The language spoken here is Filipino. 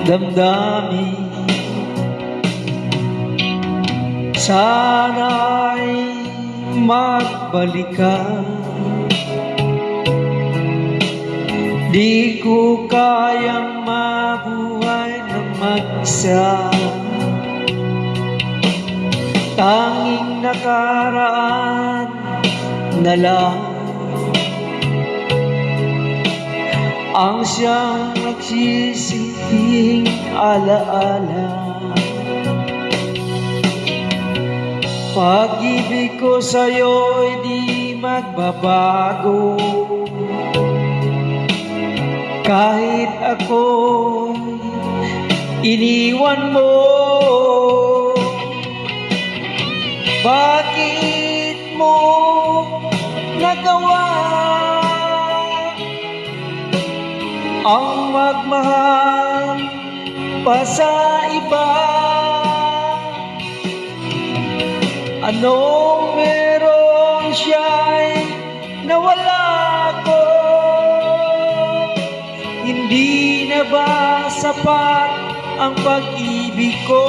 damdamin. Sana'y magbalik ka. Di ko kayang mabuhay na mag-isa. Tanging nakaraan na lang ang siyang nagsisising alaala. Pag-ibig ko sa'yo'y di magbabago, kahit ako'y iniwan mo. Bakit mo nagawa ang magmahal pa sa iba? Anong meron siya'y nawala ko? Hindi na ba sapat ang pag-ibig ko?